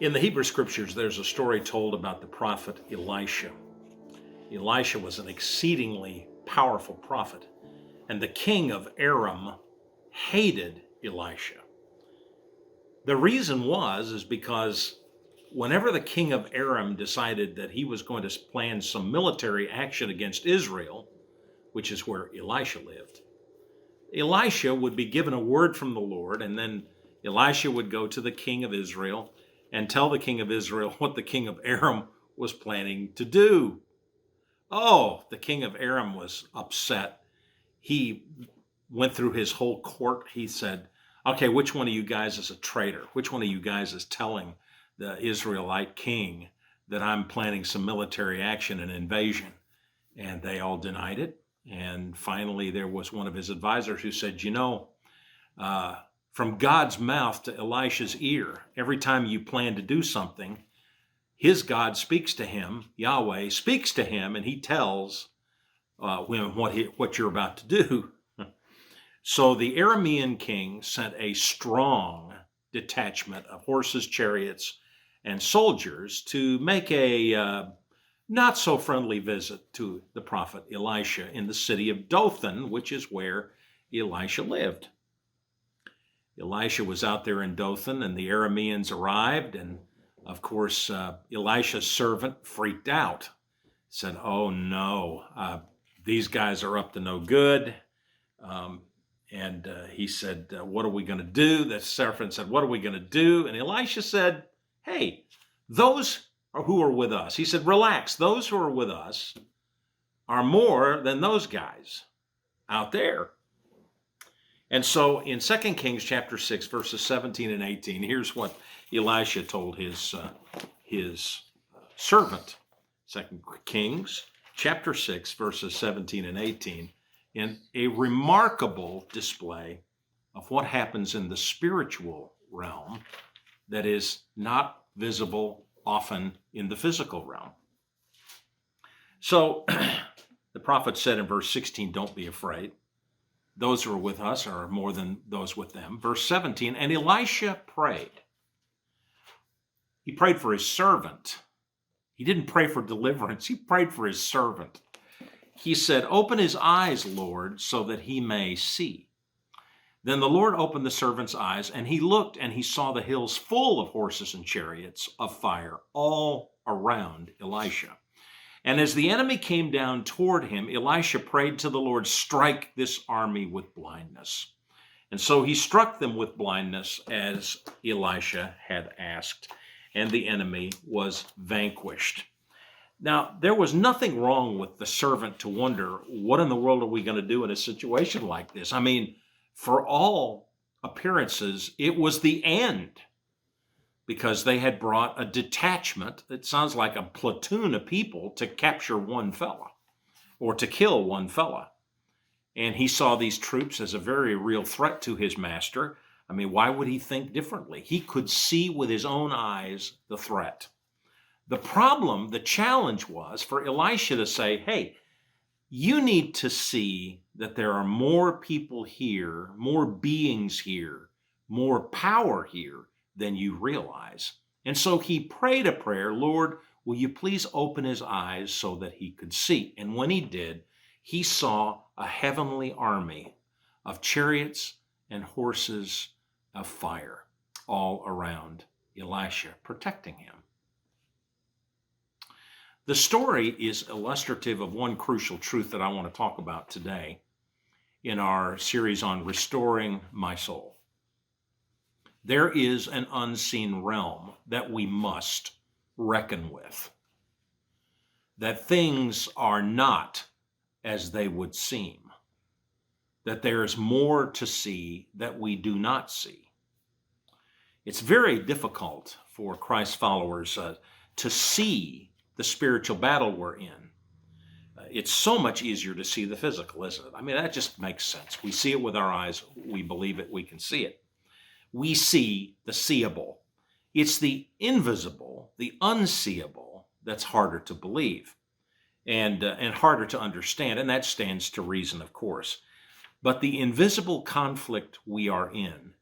In the Hebrew Scriptures, there's a story told about the prophet Elisha. Elisha was an exceedingly powerful prophet, and the king of Aram hated Elisha. The reason is because whenever the king of Aram decided that he was going to plan some military action against Israel, which is where Elisha lived, Elisha would be given a word from the Lord, and then Elisha would go to the king of Israel and tell the king of Israel what the king of Aram was planning to do. Oh, the king of Aram was upset. He went through his whole court. He said, okay, which one of you guys is a traitor? Which one of you guys is telling the Israelite king that I'm planning some military action and invasion? And they all denied it. And finally, there was one of his advisors who said, from God's mouth to Elisha's ear, every time you plan to do something, his God speaks to him, Yahweh speaks to him, and he tells what you're about to do. So the Aramean king sent a strong detachment of horses, chariots, and soldiers to make a not so friendly visit to the prophet Elisha in the city of Dothan, which is where Elisha lived. Elisha was out there in Dothan, and the Arameans arrived, and of course, Elisha's servant freaked out, said, oh no, these guys are up to no good. And he said, what are we going to do? The servant said, what are we going to do? And Elisha said, hey, those who are with us, he said, relax, those who are with us are more than those guys out there. And so in 2 Kings chapter 6, verses 17 and 18, here's what Elisha told his servant. 2 Kings chapter 6, verses 17 and 18, in a remarkable display of what happens in the spiritual realm that is not visible often in the physical realm. So the prophet said in verse 16, don't be afraid. Those who are with us are more than those with them. Verse 17, and Elisha prayed. He prayed for his servant. He didn't pray for deliverance. He prayed for his servant. He said, open his eyes, Lord, so that he may see. Then the Lord opened the servant's eyes, and he looked, and he saw the hills full of horses and chariots of fire all around Elisha. And as the enemy came down toward him, Elisha prayed to the Lord, strike this army with blindness. And so he struck them with blindness as Elisha had asked, and the enemy was vanquished. Now, there was nothing wrong with the servant to wonder, what in the world are we going to do in a situation like this? I mean, for all appearances, it was the end, because they had brought a detachment, it sounds like a platoon of people, to capture one fella or to kill one fella. And he saw these troops as a very real threat to his master. I mean, why would he think differently? He could see with his own eyes the threat. The problem, the challenge was for Elisha to say, hey, you need to see that there are more people here, more beings here, more power here than you realize. And so he prayed a prayer, Lord, will you please open his eyes so that he could see? And when he did, he saw a heavenly army of chariots and horses of fire all around Elisha, protecting him. The story is illustrative of one crucial truth that I want to talk about today in our series on restoring my soul. There is an unseen realm that we must reckon with. That things are not as they would seem. That there is more to see that we do not see. It's very difficult for Christ followers to see the spiritual battle we're in. It's so much easier to see the physical, isn't it? I mean, that just makes sense. We see it with our eyes. We believe it. We can see it. We see the seeable. It's the invisible, the unseeable, that's harder to believe and harder to understand. And that stands to reason, of course. But the invisible conflict we are in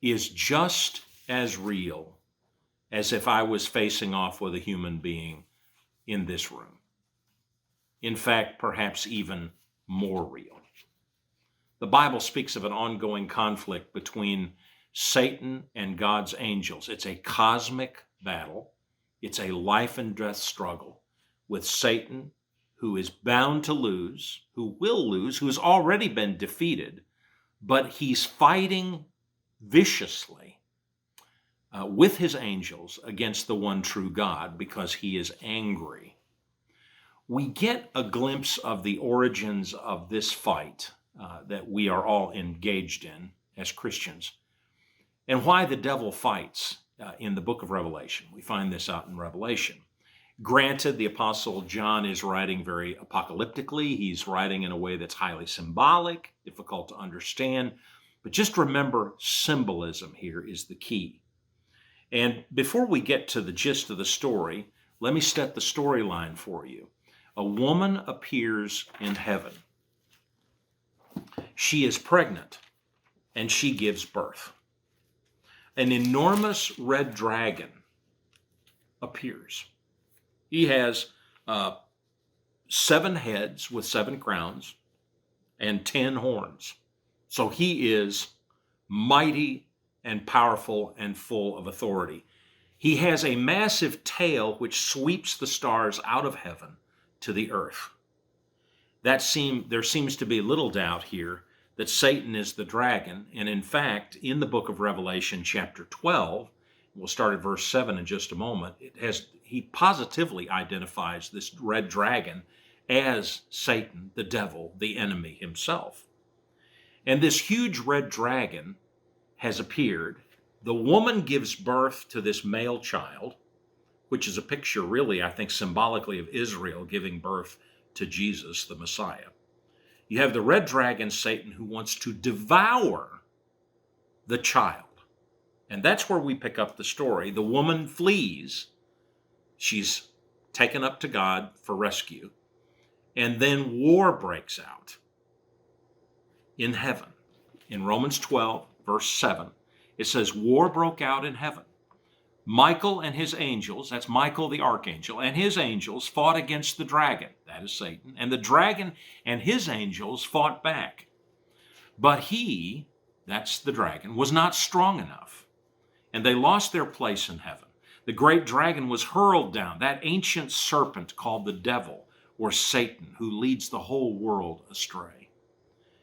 is just as real as if I was facing off with a human being in this room. In fact, perhaps even more real. The Bible speaks of an ongoing conflict between Satan and God's angels. It's a cosmic battle. It's a life and death struggle with Satan, who is bound to lose, who will lose, who has already been defeated, but he's fighting viciously with his angels against the one true God because he is angry. We get a glimpse of the origins of this fight that we are all engaged in as Christians, and why the devil fights in the book of Revelation. We find this out in Revelation. Granted, the Apostle John is writing very apocalyptically. He's writing in a way that's highly symbolic, difficult to understand. But just remember, symbolism here is the key. And before we get to the gist of the story, let me set the storyline for you. A woman appears in heaven. She is pregnant, and she gives birth. An enormous red dragon appears. He has 7 heads with 7 crowns and 10 horns. So he is mighty and powerful and full of authority. He has a massive tail which sweeps the stars out of heaven to the earth. There seems to be little doubt here that Satan is the dragon. And in fact, in the book of Revelation, chapter 12, we'll start at verse 7 in just a moment, he positively identifies this red dragon as Satan, the devil, the enemy himself. And this huge red dragon has appeared. The woman gives birth to this male child, which is a picture really, I think, symbolically of Israel giving birth to Jesus, the Messiah. You have the red dragon, Satan, who wants to devour the child. And that's where we pick up the story. The woman flees. She's taken up to God for rescue. And then war breaks out in heaven. In Romans 12, verse 7, it says, war broke out in heaven. Michael and his angels, that's Michael the archangel, and his angels fought against the dragon, that is Satan, and the dragon and his angels fought back. But he, that's the dragon, was not strong enough, and they lost their place in heaven. The great dragon was hurled down, that ancient serpent called the devil, or Satan, who leads the whole world astray.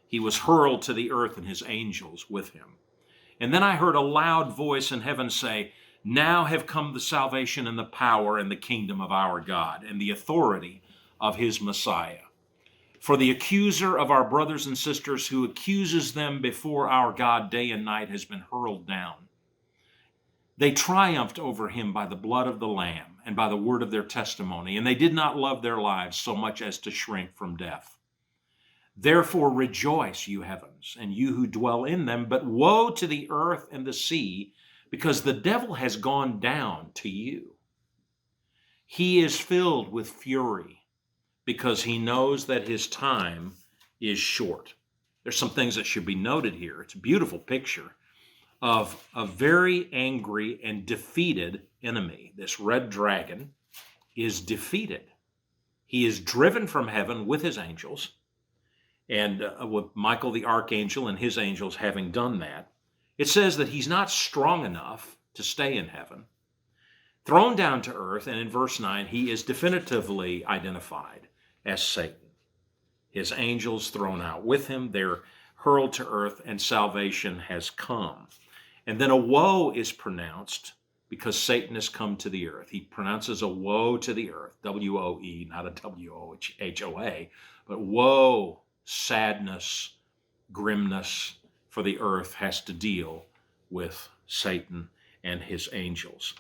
He was hurled to the earth and his angels with him. And then I heard a loud voice in heaven say, now have come the salvation and the power and the kingdom of our God and the authority of his Messiah. For the accuser of our brothers and sisters who accuses them before our God day and night has been hurled down. They triumphed over him by the blood of the Lamb and by the word of their testimony, and they did not love their lives so much as to shrink from death. Therefore rejoice, you heavens, and you who dwell in them, but woe to the earth and the sea, because the devil has gone down to you. He is filled with fury because he knows that his time is short. There's some things that should be noted here. It's a beautiful picture of a very angry and defeated enemy. This red dragon is defeated. He is driven from heaven with his angels, and with Michael the archangel and his angels having done that, it says that he's not strong enough to stay in heaven. Thrown down to earth, and in verse 9, he is definitively identified as Satan. His angels thrown out with him, they're hurled to earth, and salvation has come. And then a woe is pronounced because Satan has come to the earth. He pronounces a woe to the earth, W-O-E, not a W-O-H-O-A, but woe, sadness, grimness, for the earth has to deal with Satan and his angels.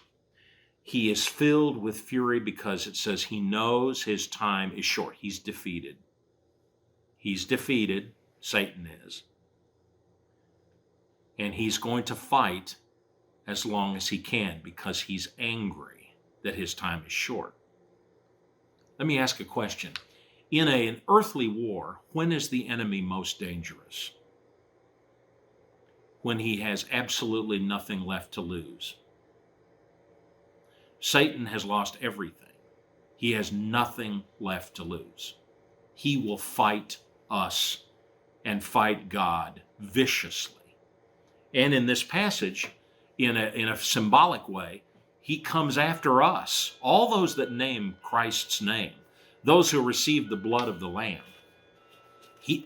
He is filled with fury because it says he knows his time is short. He's defeated. He's defeated, Satan is. And he's going to fight as long as he can because he's angry that his time is short. Let me ask a question. In an earthly war, when is the enemy most dangerous? When he has absolutely nothing left to lose. Satan has lost everything. He has nothing left to lose. He will fight us and fight God viciously. And in this passage, in a symbolic way, he comes after us, all those that name Christ's name, those who receive the blood of the Lamb.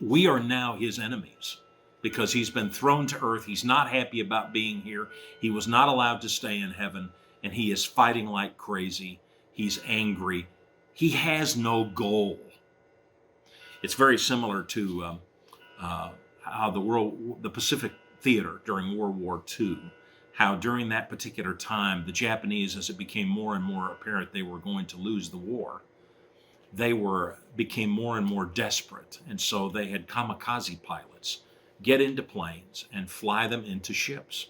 We are now his enemies because he's been thrown to earth. He's not happy about being here. He was not allowed to stay in heaven, and he is fighting like crazy. He's angry. He has no goal. It's very similar to how the Pacific Theater during World War II, how during that particular time, the Japanese, as it became more and more apparent they were going to lose the war, they became more and more desperate. And so they had kamikaze pilots get into planes and fly them into ships.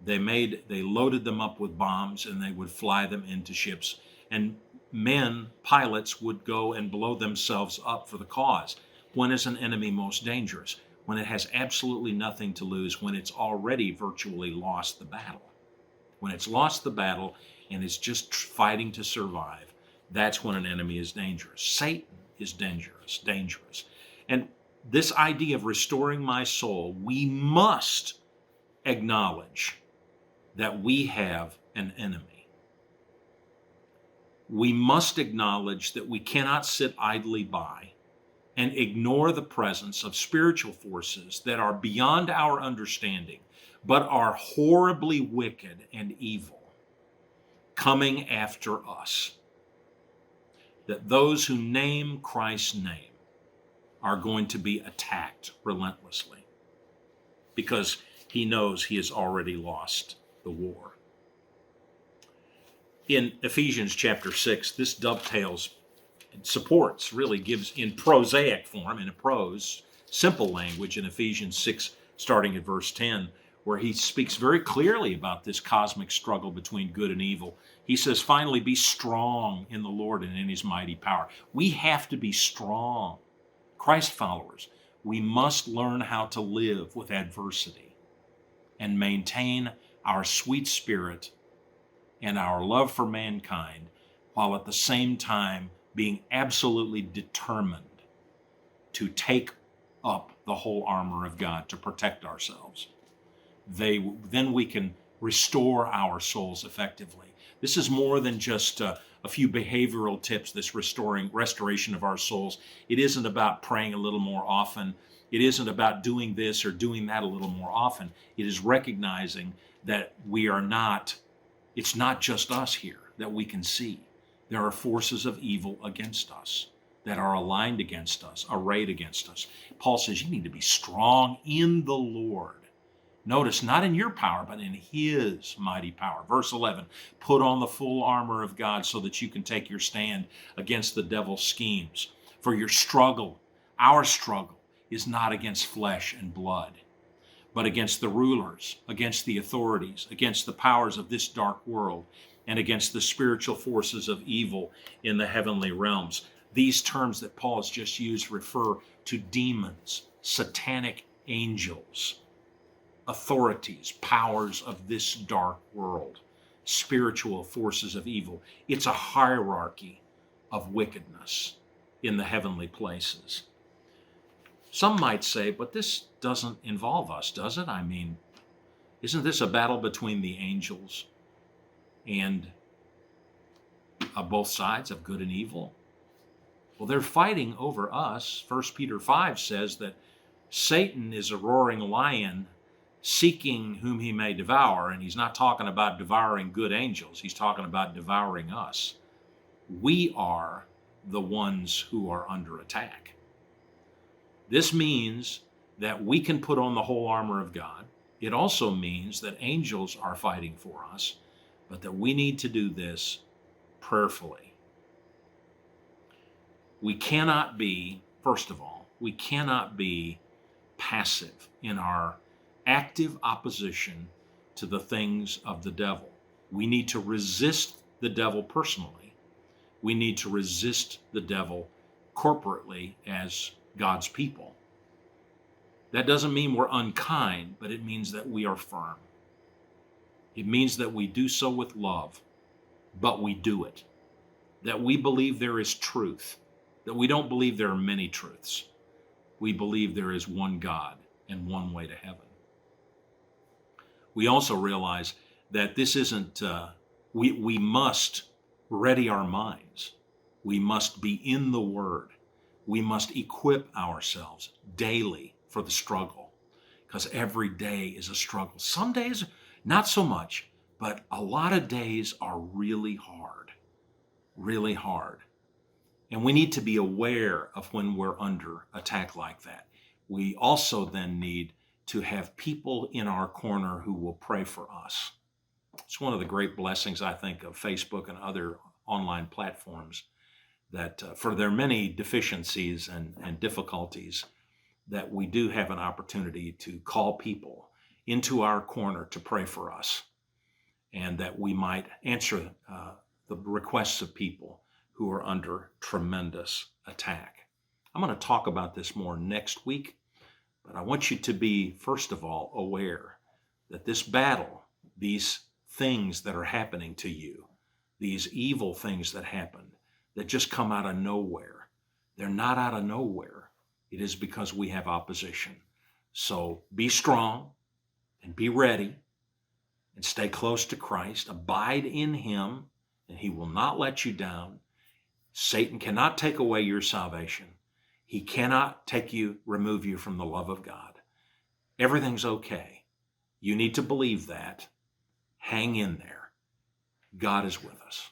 They loaded them up with bombs and they would fly them into ships. And pilots would go and blow themselves up for the cause. When is an enemy most dangerous? When it has absolutely nothing to lose, when it's already virtually lost the battle. When it's lost the battle and it's just fighting to survive, that's when an enemy is dangerous. Satan is dangerous. And this idea of restoring my soul, we must acknowledge that we have an enemy. We must acknowledge that we cannot sit idly by and ignore the presence of spiritual forces that are beyond our understanding, but are horribly wicked and evil, coming after us. That those who name Christ's name are going to be attacked relentlessly because he knows he has already lost the war. In Ephesians chapter 6, this dovetails, supports, really gives in prosaic form, in a prose, simple language in Ephesians 6, starting at verse 10, where he speaks very clearly about this cosmic struggle between good and evil. He says, finally, be strong in the Lord and in his mighty power. We have to be strong. Christ followers, we must learn how to live with adversity and maintain our sweet spirit and our love for mankind, while at the same time being absolutely determined to take up the whole armor of God to protect ourselves. Then we can restore our souls effectively. This is more than just a few behavioral tips, this restoration of our souls. It isn't about praying a little more often. It isn't about doing this or doing that a little more often. It is recognizing that it's not just us here that we can see. There are forces of evil against us that are aligned against us, arrayed against us. Paul says you need to be strong in the Lord. Notice, not in your power, but in his mighty power. Verse 11, put on the full armor of God so that you can take your stand against the devil's schemes. For our struggle, is not against flesh and blood, but against the rulers, against the authorities, against the powers of this dark world, and against the spiritual forces of evil in the heavenly realms. These terms that Paul has just used refer to demons, satanic angels, authorities, powers of this dark world, spiritual forces of evil. It's a hierarchy of wickedness in the heavenly places. Some might say, but this doesn't involve us, does it? I mean, isn't this a battle between the angels and both sides of good and evil? Well, they're fighting over us. 1 Peter 5 says that Satan is a roaring lion seeking whom he may devour, and he's not talking about devouring good angels. He's talking about devouring us. We are the ones who are under attack. This means that we can put on the whole armor of God. It also means that angels are fighting for us, but that we need to do this prayerfully. We cannot be, first of all, we cannot be passive in our active opposition to the things of the devil. We need to resist the devil personally. We need to resist the devil corporately as God's people. That doesn't mean we're unkind, but it means that we are firm. It means that we do so with love. but we do it. That we believe there is truth, that we don't believe there are many truths. We believe there is one God and one way to heaven. We also realize that this isn't, we must ready our minds. We must be in the Word. We must equip ourselves daily for the struggle, because every day is a struggle. Some days, not so much, but a lot of days are really hard, really hard. And we need to be aware of when we're under attack like that. We also then need to have people in our corner who will pray for us. It's one of the great blessings, I think, of Facebook and other online platforms, that for their many deficiencies and difficulties, that we do have an opportunity to call people into our corner to pray for us, and that we might answer the requests of people who are under tremendous attack. I'm going to talk about this more next week, but I want you to be, first of all, aware that this battle, these things that are happening to you, these evil things that happen, that just come out of nowhere, they're not out of nowhere. It is because we have opposition. So be strong and be ready and stay close to Christ. Abide in Him, and He will not let you down. Satan cannot take away your salvation. He cannot remove you from the love of God. Everything's okay. You need to believe that. Hang in there. God is with us.